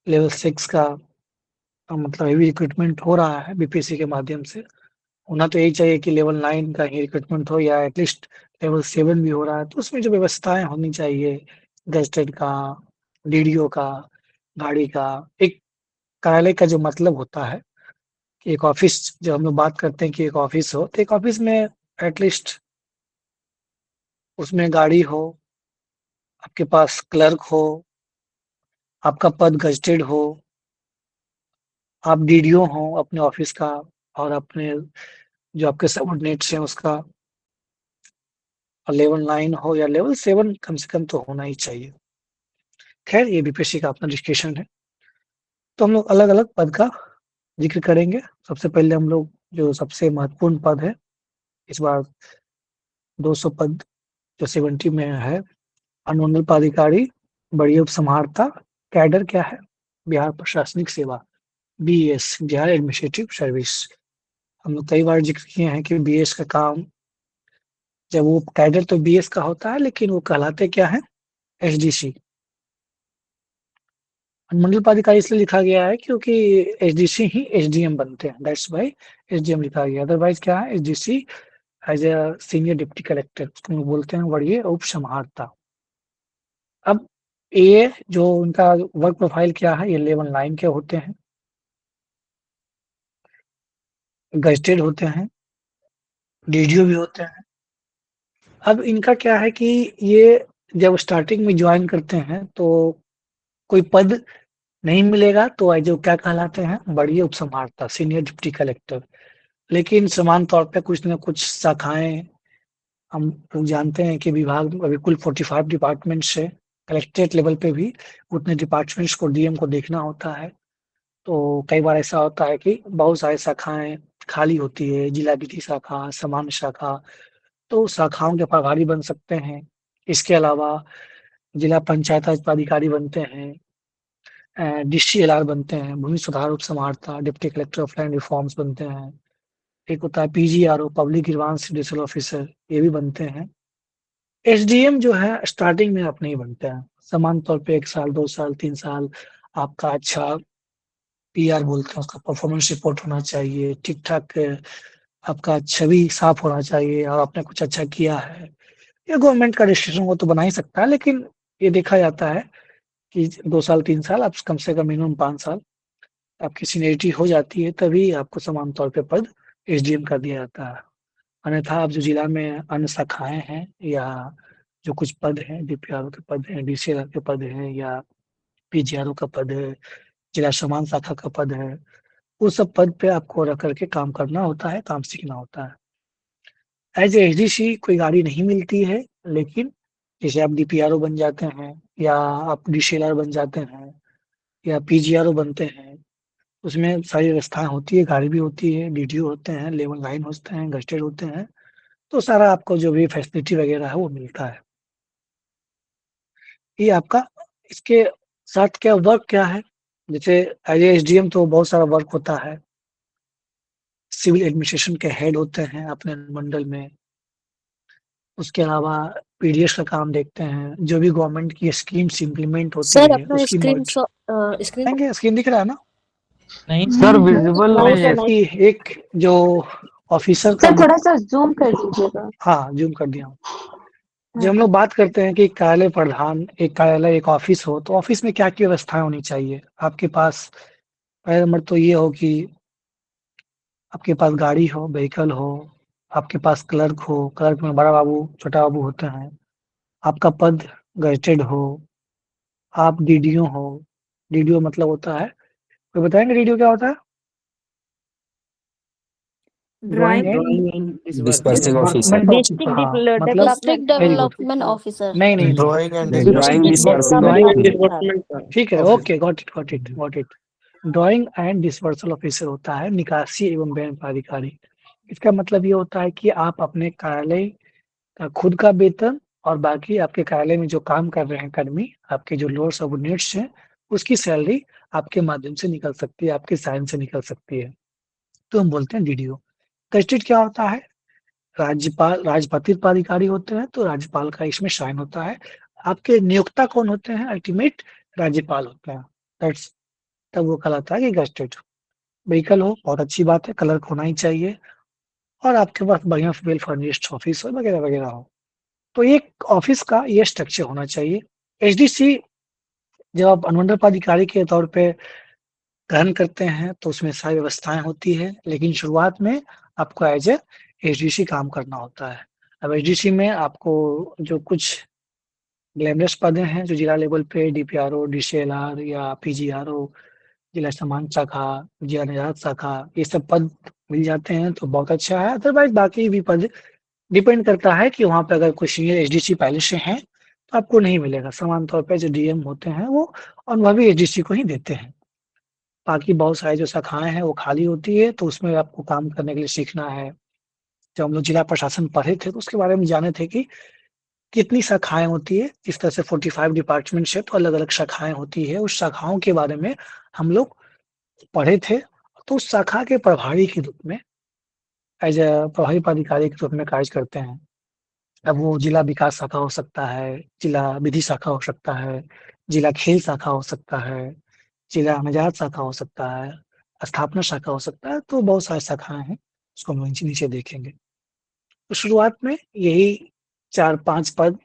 Level 6 का मतलब heavy recruitment हो रहा है बीपीएससी के माध्यम से। होना तो यही चाहिए कि लेवल 9 का ही रिक्रूटमेंट हो या एटलीस्ट लेवल 7 भी हो रहा है, तो उसमें जो व्यवस्थाएं होनी चाहिए, गजटेड का, डीडीओ का, गाड़ी का, एक कार्यालय का जो मतलब होता है कि एक ऑफिस, जब हम लोग बात करते हैं कि एक ऑफिस हो, तो एक ऑफिस में एटलीस्ट उसमें गाड़ी हो, आपके पास क्लर्क हो, आपका पद गजटेड हो, आप डीडीओ हो अपने ऑफिस का, और अपने जो आपके सबऑर्डिनेट्स हैं उसका, और लेवल 9 हो या लेवल 7 कम से कम तो होना ही चाहिए। खैर, ये बीपीएससी का अपना डिस्कशन है। तो हम लोग अलग अलग पद का जिक्र करेंगे। सबसे पहले हम लोग जो सबसे महत्वपूर्ण पद है इस बार, 200 पद जो 70 में है, अनुमंडल पदाधिकारी, बड़ी उप समाहर्ता, कैडर क्या है, बिहार प्रशासनिक सेवा, बीएस, बिहार एडमिनिस्ट्रेटिव सर्विस। हम लोग कई बार जिक्र किए हैं कि बीएस का काम, जब वो कैडर तो बीएस का होता है, लेकिन वो कहलाते क्या है, एसडीसी। अनुमंडल पदाधिकारी इसलिए लिखा गया है क्योंकि एसडीसी ही एसडीएम बनते हैं, दैट्स वाई एसडीएम लिखा गया। अदरवाइज क्या है, SDC as a senior deputy collector, उसको हम लोग बोलते हैं वरीय उप समाहर्ता। अब ये जो उनका वर्क प्रोफाइल क्या है, ये लेवल 9 के होते हैं, गजटेड होते हैं, डीडीओ भी होते हैं। अब इनका क्या है कि ये जब स्टार्टिंग में ज्वाइन करते हैं तो कोई पद नहीं मिलेगा, तो जो क्या कहलाते हैं, बड़ी उप समाहर्ता, सीनियर डिप्टी कलेक्टर। लेकिन समान तौर पे कुछ न कुछ शाखाएं, हम लोग जानते हैं कि विभाग अभी कुल 45 डिपार्टमेंट्स है, कलेक्ट्रेट लेवल पे भी उतने डिपार्टमेंट्स को डीएम को देखना होता है। तो कई बार ऐसा होता है कि बहुत सारी शाखाएं खाली होती है, जिला विधि शाखा, सामान्य शाखा, तो शाखाओं के प्रभारी बन सकते हैं। इसके अलावा जिला पंचायत राज पदाधिकारी बनते हैं, डीसीएलआर बनते हैं, भूमि सुधार उप समाहर्ता, deputy collector of land reforms बनते हैं। एक होता है पीजीआरओ, पब्लिक ग्रीवांस जुडिशियल ऑफिसर, ये भी बनते हैं। एसडीएम जो है स्टार्टिंग में आप नहीं बनते हैं, समान तौर पे 1 साल, 2 साल, 3 साल आपका अच्छा पीआर बोलते हैं उसका, परफॉर्मेंस रिपोर्ट होना चाहिए, ठीक ठाक आपका छवि साफ होना चाहिए, और आपने कुछ अच्छा किया है। ये गवर्नमेंट का रजिस्ट्रेशन वो तो बना ही सकता है, लेकिन ये देखा जाता है कि 2 साल, 3 साल, आप कम से कम मिनिमम 5 साल आपकी सीनियरिटी हो जाती है, तभी आपको समान तौर पे पद एसडीएम कर दिया जाता है। अन्यथा आप जो जिला में अन्य शाखाएं हैं, या जो कुछ पद हैं, डीपीआरओ के पद हैं, डीसीएलआर के पद हैं, या पीजीआरओ का पद है, जिला समान शाखा का पद है, उस सब पद पे आपको रह करके काम करना होता है, काम सीखना होता है। एज एसडीसी कोई गाड़ी नहीं मिलती है, लेकिन जैसे आप डीपीआरओ बन जाते हैं, या आप डीसीएलआर बन जाते हैं, या पीजीआरओ बनते हैं, उसमें सारी व्यवस्थाएं होती है, गाड़ी भी होती है, डीडीओ होते हैं, लेवल 9 होते हैं, गस्टेड होते हैं, तो सारा आपको जो भी फैसिलिटी वगैरह है वो मिलता है। ये आपका, इसके साथ क्या वर्क क्या है, जैसे एज एसडीएम तो बहुत सारा वर्क होता है। सिविल एडमिनिस्ट्रेशन के हेड होते हैं अपने मंडल में। उसके अलावा पीडीएस का काम देखते हैं, जो भी गवर्नमेंट की स्कीम्स इम्प्लीमेंट होती सर है अपना उसकी स्क्रीन स्क्रीन दिख रहा है ना? नहीं सर, विजिबल तो नहीं है। कि एक जो ऑफिसर का, सर थोड़ा सा जूम कर दीजिएगा। हाँ जूम कर दिया हूँ। जब हाँ हम लोग बात करते हैं कि कार्यालय प्रधान, एक कार्यालय एक ऑफिस हो, तो ऑफिस में क्या क्या व्यवस्थाएं होनी चाहिए आपके पास। पहला नंबर तो ये हो कि आपके पास गाड़ी हो, व्हीकल हो, आपके पास क्लर्क हो, क्लर्क में बड़ा बाबू छोटा बाबू होते हैं, आपका पद गजटेड हो, आप डीडीओ हो। डीडीओ मतलब होता है, कोई बताएंगे डीडीओ क्या होता है? Drawing and dispersing officer. Department district officer, हाँ मतलब district very good. Development officer. नहीं नहीं नहीं, drawing and drawing dispersing development ठीक है, okay, got it. Drawing and dispersal officer होता है निकासी एवं व्यय पदाधिकारी। इसका मतलब ये होता है कि आप अपने कार्यालय का खुद का वेतन, और बाकी आपके कार्यालय में जो काम कर रहे हैं कर्मी, आपके जो लोअर सबऑर्डिनेट्स हैं, उसकी सैलरी आपके माध्यम से निकल सकती है, आपके साइन से निकल सकती है, तो हम बोलते हैं डीडीओ। गजेटेड क्या होता है, राज्यपाल, राजपत्रित पदाधिकारी होते हैं, तो राज्यपाल का इसमें साइन होता है। आपके नियोक्ता कौन होते हैं, अल्टीमेट राज्यपाल होते हैं, दैट्स तब वो कहलाता है कि गेस्टेड। व्हीकल हो बहुत अच्छी बात है, कलर होना ही चाहिए और आपके पास बढ़िया वेल फर्निश्ड ऑफिस हो वगैरह-वगैरह हो। तो एक ऑफिस का ये स्ट्रक्चर होना चाहिए। एचडीसी जब आप अनुमंडल पदाधिकारी के तौर पे ग्रहण करते हैं तो उसमें सारी व्यवस्थाएँ होती हैं, लेकिन शुरुआत में आपको एज़ एचडीसी काम करना होता है। अब एचडीसी में आपको जो कुछ ग्लैमरस पदें हैं जो जिला लेवल पे डीपीआरओ, डीसीएलआर या पीजीआरओ, जिला सामान्य शाखा, जिला निर्धारक शाखा, ये सब पद मिल जाते हैं तो बहुत अच्छा है। अदरवाइज़ बाकी भी पद डिपेंड करता है कि वहाँ पे अगर कोई सीनियर एचडीसी पहले से हैं, तो आपको नहीं मिलेगा। सामान्य तौर पे जो डीएम होते हैं वो अनुभवी एचडीसी को ही देते हैं। बाकी बहुत सारी जो शाखाएँ हैं वो खाली होती है, तो उसमें आपको काम करने के लिए सीखना है। जब हम लोग जिला प्रशासन पढ़े थे तो उसके बारे में जाने थे कि कितनी शाखाएँ होती है, इस तरह से 45 डिपार्टमेंट्स है तो अलग-अलग शाखाएँ होती है, उस शाखाओं के बारे में हम लोग पढ़े थे। तो उस शाखा के प्रभारी के रूप में एज़ प्रभारी पदाधिकारी के रूप में कार्य करते हैं। अब वो जिला विकास शाखा हो सकता है, जिला विधि शाखा हो सकता है, जिला खेल शाखा हो सकता है, जिला निजात शाखा हो सकता है, स्थापना शाखा हो सकता है, तो बहुत सारी शाखाएँ हैं, उसको हम नीचे-नीचे देखेंगे। तो शुरुआत में यही 4-5 पद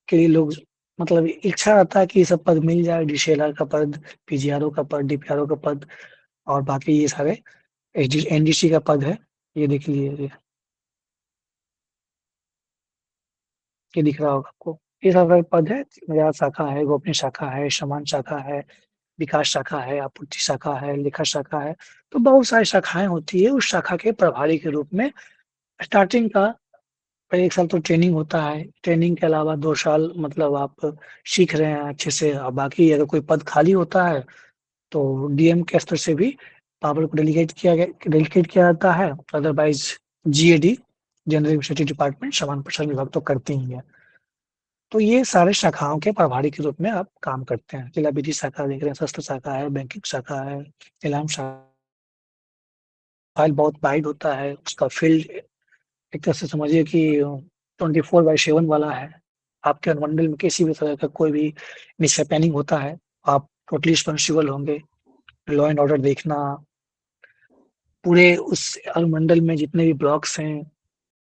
के लिए लोग मतलब इच्छा रहता है कि ये सब पद मिल जाए, डीसीएलआर का पद, पीजीआरओ का पद, डीपीआरओ का पद और बाकी ये सारे एनडीसी का पद है। ये देख लीजिए, ये दिख रहा होगा आपको। ये सारे पद है, निर्यात शाखा है, गोपनीय शाखा है, सामान्य शाखा है, विकास शाखा है, आपूर्ति शाखा है, लेखा शाखा है, तो बहुत सारी शाखाएँ होती है, उस शाखा के प्रभारी के रूप में स्टार्टिंग का 1 साल तो ट्रेनिंग होता है, ट्रेनिंग के अलावा 2 साल मतलब आप सीख रहे हैं अच्छे से और बाकी अगर कोई पद खाली होता है, तो डीएम के स्तर से भी पावर को डेलीगेट किया जाता है, otherwise GAD general administrative department सामान्य प्रशासन विभाग तो करती ही है। तो ये सारे शाखाओं के प्रभारी के रूप में आप काम करते हैं। जिला विधि शाखा देख रहे हैं, शस्त्र शाखा है, बैंकिंग शाखा है, इलाम फाइल बहुत वाइड होता है, उसका फील्ड एक तरह से समझिए कि 24/7 वाला है। आपके अनुमंडल में किसी भी तरह का कोई भी मिसहैपनिंग होता है, आप टोटली रिस्पॉन्सिबल होंगे। लॉ एंड ऑर्डर देखना, पूरे उस अनुमंडल में जितने भी ब्लॉक्स हैं